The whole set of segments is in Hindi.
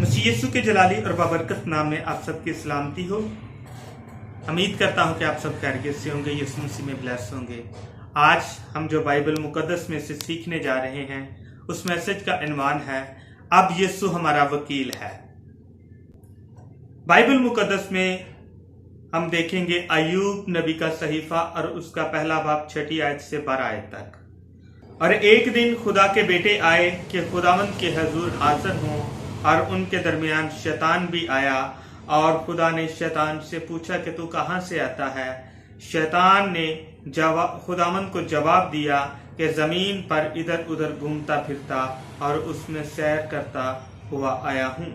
मसीह यीशु के जलाली और बाबरकत नाम में आप सबकी सलामती हो। उम्मीद करता हूं कि आप सब खैरियत से होंगे, यीशु मसीह में ब्लेस होंगे। आज हम जो बाइबल मुकद्दस में से सीखने जा रहे हैं उस मैसेज का इन्वान है, अब यीशु हमारा वकील है। बाइबल मुकद्दस में हम देखेंगे अय्यूब नबी का सहीफा और उसका पहला बाब 6 आयत से 12 आयत तक। और एक दिन खुदा के बेटे आए कि खुदावंद के हजूर हाजिर हों, और उनके दरमियान शैतान भी आया और खुदा ने शैतान से पूछा कि तू कहाँ से आता है। शैतान ने खुदावंद को जवाब दिया कि जमीन पर इधर उधर घूमता फिरता और उसमें सैर करता हुआ आया हूँ।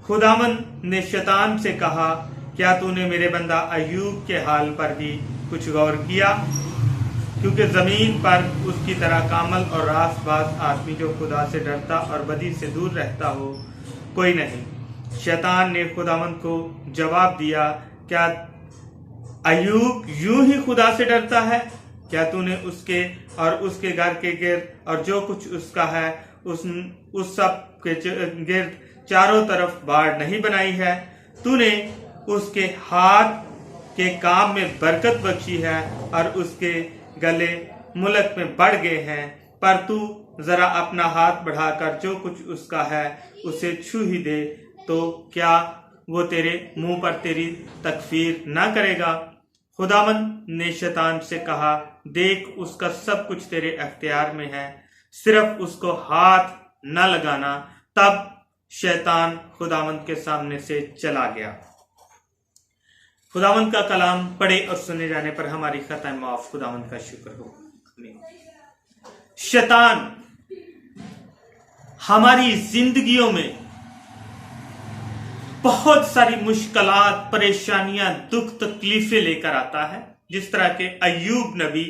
खुदावंद ने शैतान से कहा, क्या तूने मेरे बंदा अय्यूब के हाल पर भी कुछ गौर किया, क्योंकि जमीन पर उसकी तरह कामल और रासबाज आदमी जो खुदा से डरता और बदी से दूर रहता हो कोई नहीं। शैतान ने खुदावंद को जवाब दिया, क्या अय्यूब यूं ही खुदा से डरता है? क्या तूने उसके और उसके घर के गिर्द और जो कुछ उसका है उस सब के गिर्द चारों तरफ बाड़ नहीं बनाई है? तूने उसके हाथ के काम में बरकत बख्शी है और उसके गले मुल्क में बढ़ गए हैं, पर तू जरा अपना हाथ बढ़ाकर जो कुछ उसका है उसे छू ही दे, तो क्या वो तेरे मुंह पर तेरी तकफीर ना करेगा? खुदावंद ने शैतान से कहा, देख उसका सब कुछ तेरे अख्तियार में है, सिर्फ उसको हाथ न लगाना। तब शैतान खुदावंद के सामने से चला गया। खुदावंद का कलाम पढ़े और सुने जाने पर हमारी खताएं माफ। खुदावंद का शुक्र हो। शैतान हमारी जिंदगियों में बहुत सारी मुश्किलात, परेशानियां, दुख, तकलीफें लेकर आता है। जिस तरह के अय्यूब नबी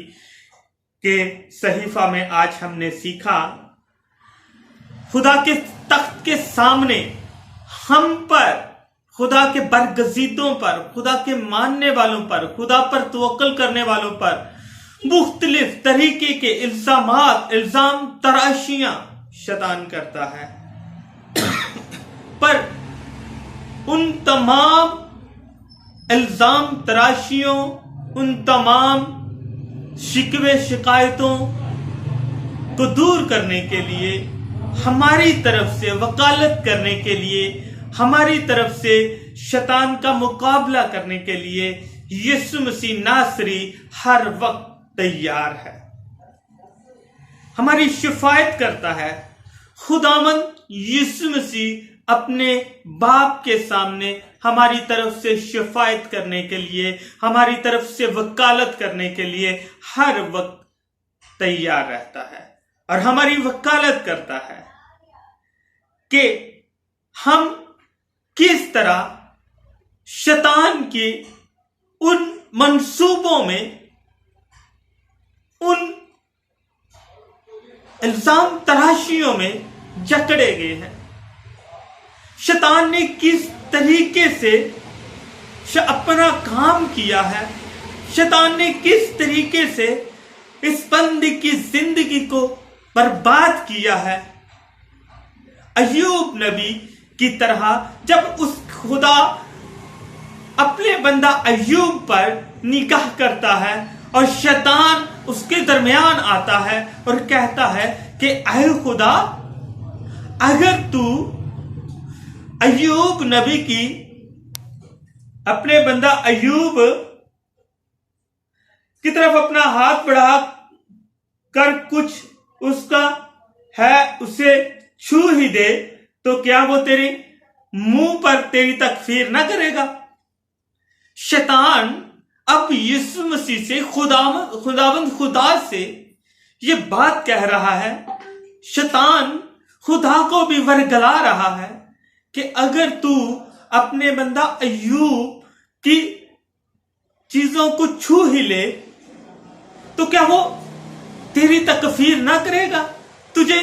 के सहीफा में आज हमने सीखा, खुदा के तख्त के सामने हम पर, खुदा के बरगजीदों पर, खुदा के मानने वालों पर, खुदा पर तवक्कुल करने वालों पर मुख्तलिफ तरीके के इल्जाम तराशियां शैतान करता है। पर उन तमाम इल्जाम तराशियों, उन तमाम शिकवे शिकायतों को दूर करने के लिए, हमारी तरफ से वकालत करने के लिए, हमारी तरफ से शैतान का मुकाबला करने के लिए यीशु मसीह नासरी हर वक्त तैयार है। हमारी शिफायत करता है। खुदावंद यीशु मसीह अपने बाप के सामने हमारी तरफ से शिफायत करने के लिए, हमारी तरफ से वकालत करने के लिए हर वक्त तैयार रहता है और हमारी वकालत करता है कि हम किस तरह शैतान के उन मंसूबों में, उन इल्जाम तराशियों में जकड़े गए हैं। शैतान ने किस तरीके से अपना काम किया है, शैतान ने किस तरीके से इस बंदे की जिंदगी को बर्बाद किया है। अय्यूब नबी की तरह जब उस खुदा अपने बंदा अय्यूब पर निगाह करता है और शैतान उसके दरमियान आता है और कहता है कि ऐ खुदा, अगर तू अय्यूब नबी की, अपने बंदा अय्यूब की तरफ अपना हाथ बढ़ा कर कुछ उसका है उसे छू ही दे, तो क्या वो तेरे मुंह पर तेरी तकफीर ना करेगा? शैतान अब यीशु मसीह से, खुदावंद खुदा से ये बात कह रहा है। शैतान खुदा को भी वरगला रहा है कि अगर तू अपने बंदा अय्यूब की चीजों को छू ही ले, तो क्या वो तेरी तकफीर ना करेगा? तुझे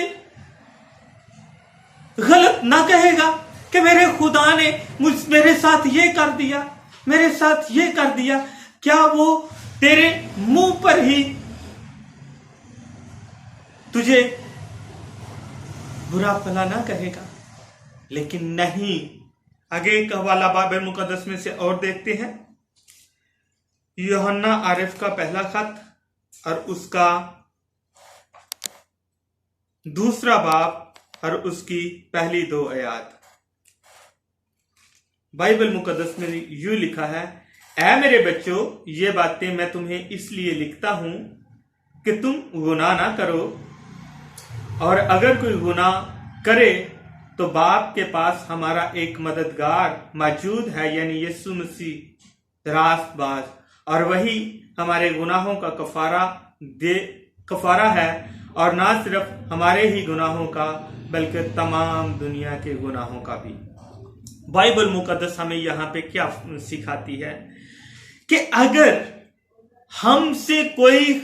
गलत ना कहेगा कि मेरे खुदा ने मेरे साथ ये कर दिया, मेरे साथ ये कर दिया? क्या वो तेरे मुंह पर ही तुझे बुरा भला ना कहेगा? लेकिन नहीं। आगे एक हवाला बाइबल मुकद्दस में से और देखते हैं, यूहन्ना आरिफ का पहला खत और उसका दूसरा बाब और उसकी पहली 2 आयत। बाइबल मुकद्दस में यूं लिखा है, ऐ मेरे बच्चों, ये बातें मैं तुम्हें इसलिए लिखता हूं कि तुम गुनाह ना करो, और अगर कोई गुनाह करे तो बाप के पास हमारा एक मददगार मौजूद है, यानी यीशु मसीह रास्तबाज, और वही हमारे गुनाहों का कफारा है, और ना सिर्फ हमारे ही गुनाहों का बल्कि तमाम दुनिया के गुनाहों का भी। बाइबल मुकद्दस हमें यहाँ पे क्या सिखाती है कि अगर हमसे कोई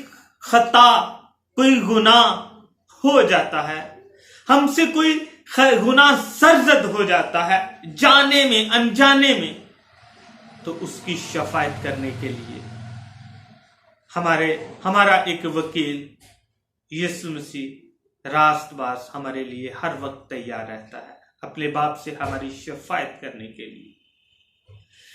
खता, कोई गुनाह हो जाता है, हमसे कोई गुनाह सरजद हो जाता है, जाने में अनजाने में, तो उसकी शफायत करने के लिए हमारा एक वकील यीशु मसीह रास्तबाज हमारे लिए हर वक्त तैयार रहता है, अपने बाप से हमारी शफायत करने के लिए।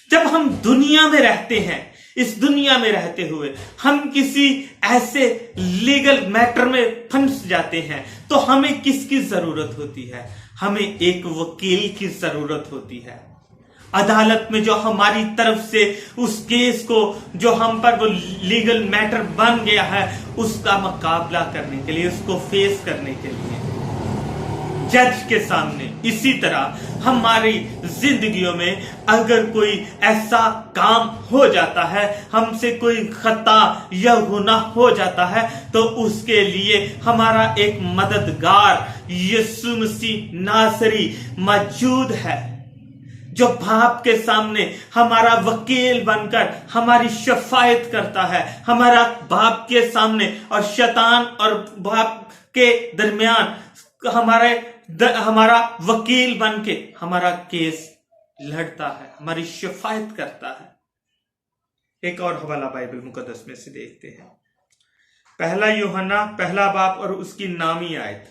जब हम दुनिया में रहते हैं, इस दुनिया में रहते हुए हम किसी ऐसे लीगल मैटर में फंस जाते हैं, तो हमें किसकी जरूरत होती है? हमें एक वकील की जरूरत होती है। अदालत में जो हमारी तरफ से उस केस को, जो हम पर वो लीगल मैटर बन गया है, उसका मुकाबला करने के लिए, उसको फेस करने के लिए जज के सामने। इसी तरह हमारी जिंदगियों में अगर कोई ऐसा काम हो जाता है, हमसे कोई खता या गुनाह हो जाता है, तो उसके लिए हमारा एक मददगार यीशु मसीह नासरी मौजूद है, जो बाप के सामने हमारा वकील बनकर हमारी शफायत करता है। हमारा बाप के सामने और शैतान और बाप के दरमियान हमारा वकील बनके हमारा केस लड़ता है, हमारी शफायत करता है। एक और हवाला बाइबल मुकद्दस में से देखते हैं, पहला यूहन्ना पहला बाब और उसकी नामी आयत।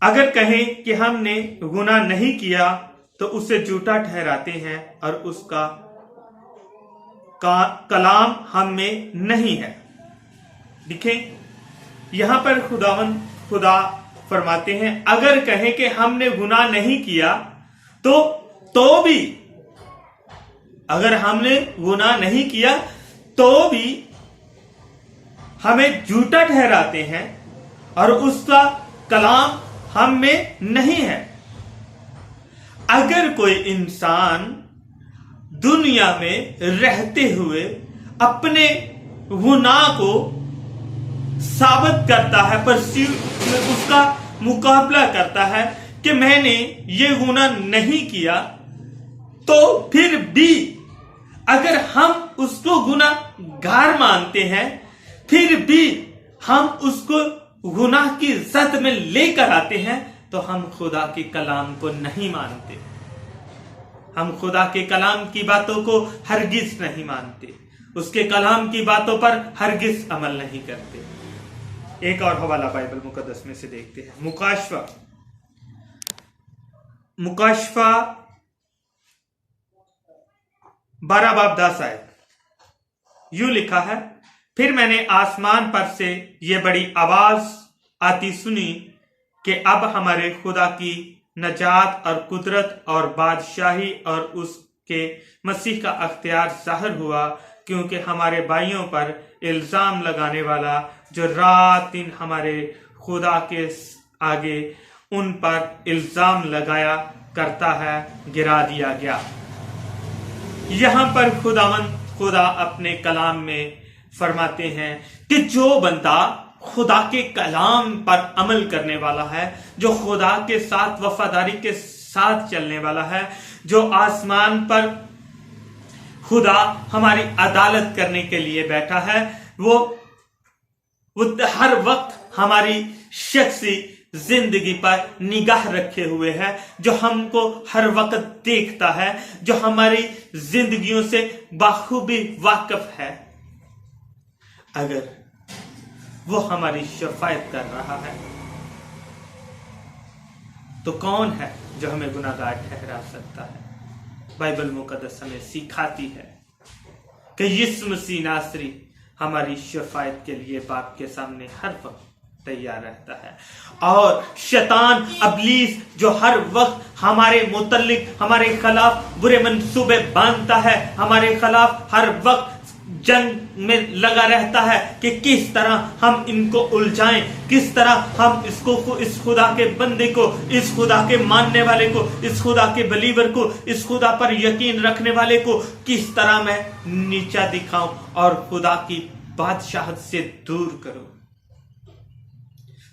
अगर कहें कि हमने गुनाह नहीं किया तो उसे झूठा ठहराते हैं और उसका कलाम हम में नहीं है। देखें, यहां पर खुदा फरमाते हैं, अगर कहें कि हमने गुनाह नहीं किया तो भी, अगर हमने गुनाह नहीं किया तो भी हमें झूठा ठहराते हैं और उसका कलाम हम में नहीं है। अगर कोई इंसान दुनिया में रहते हुए अपने गुनाह को साबित करता है, पर उसका मुकाबला करता है कि मैंने ये गुनाह नहीं किया, तो फिर भी अगर हम उसको गुनाहगार मानते हैं, फिर भी हम उसको गुनाह की जद में लेकर आते हैं, तो हम खुदा के कलाम को नहीं मानते। हम खुदा के कलाम की बातों को हरगिज नहीं मानते, उसके कलाम की बातों पर हरगिज अमल नहीं करते। एक और हवाला बाइबल मुकद्दस में से देखते हैं, मुकाशफा 12 बाब 10 आयत। यूं लिखा है, फिर मैंने आसमान पर से ये बड़ी आवाज आती सुनी कि अब हमारे खुदा की नजात और कुदरत और बादशाही और उसके मसीह का अख्तियार जाहिर हुआ, क्योंकि हमारे भाइयों पर इल्जाम लगाने वाला जो रात दिन हमारे खुदा के आगे उन पर इल्जाम लगाया करता है, गिरा दिया गया। यहां पर खुदा अपने कलाम में फरमाते हैं कि जो बंदा खुदा के कलाम पर अमल करने वाला है, जो खुदा के साथ वफादारी के साथ चलने वाला है, जो आसमान पर खुदा हमारी अदालत करने के लिए बैठा है, वो हर वक्त हमारी शख्सी जिंदगी पर निगाह रखे हुए है, जो हमको हर वक्त देखता है, जो हमारी जिंदगियों से बाखूबी वाकिफ है। अगर वो हमारी शफायत कर रहा है, तो कौन है जो हमें गुनाहगार ठहरा सकता है? बाइबल मुकद्दस हमें सिखाती है कि यीशु मसीह नासरी हमारी शफायत के लिए बाप के सामने हर वक्त तैयार रहता है। और शैतान अबलीस जो हर वक्त हमारे मुतल्लिक हमारे खिलाफ बुरे मंसूबे बांधता है, हमारे खिलाफ हर वक्त जंग में लगा रहता है कि किस तरह हम इनको उलझाएं, किस तरह हम इसको इस खुदा के बंदे को, इस खुदा के मानने वाले को, इस खुदा के बलीवर को, इस खुदा पर यकीन रखने वाले को किस तरह मैं नीचा दिखाऊं और खुदा की बादशाहत से दूर करूं।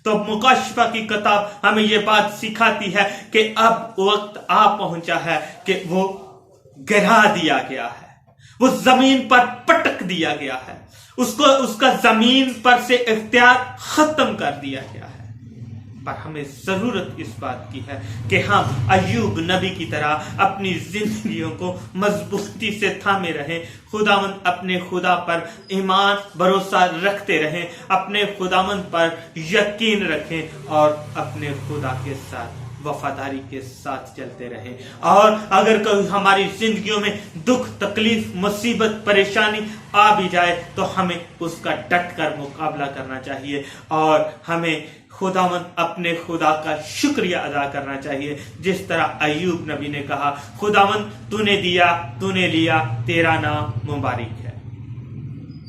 तो मुकाशफा की किताब हमें यह बात सिखाती है कि अब वक्त आ पहुंचा है कि वो गिरा दिया गया है, वो जमीन पर पटक दिया गया है, उसका जमीन पर से इख्तियार खत्म कर दिया गया है। पर हमें जरूरत इस बात की है कि हम अय्यूब नबी की तरह अपनी जिंदगियों को मजबूती से थामे रहें, खुदावंद अपने खुदा पर ईमान भरोसा रखते रहें, अपने खुदावंद पर यकीन रखें और अपने खुदा के साथ वफादारी के साथ चलते रहें। और अगर कोई हमारी जिंदगियों में दुख तकलीफ मुसीबत परेशानी आ भी जाए तो हमें उसका डट कर मुकाबला करना चाहिए और हमें खुदावंद अपने खुदा का शुक्रिया अदा करना चाहिए। जिस तरह अय्यूब नबी ने कहा, खुदावंद तूने दिया तूने लिया, तेरा नाम मुबारक है।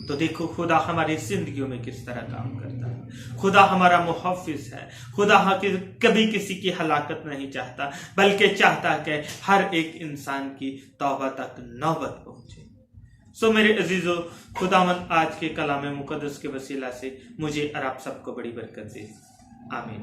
तो देखो खुदा हमारी जिंदगियों में किस तरह काम करता है। खुदा हमारा मुहफ्फिज है। खुदा कभी किसी की हलाकत नहीं चाहता, बल्कि चाहता कि हर एक इंसान की तौबा तक नौबत पहुंचे। सो मेरे अजीजों, खुदावंद आज के कलाम मुकद्दस के वसीला से मुझे और आप सबको बड़ी बरकत दे। आमीन।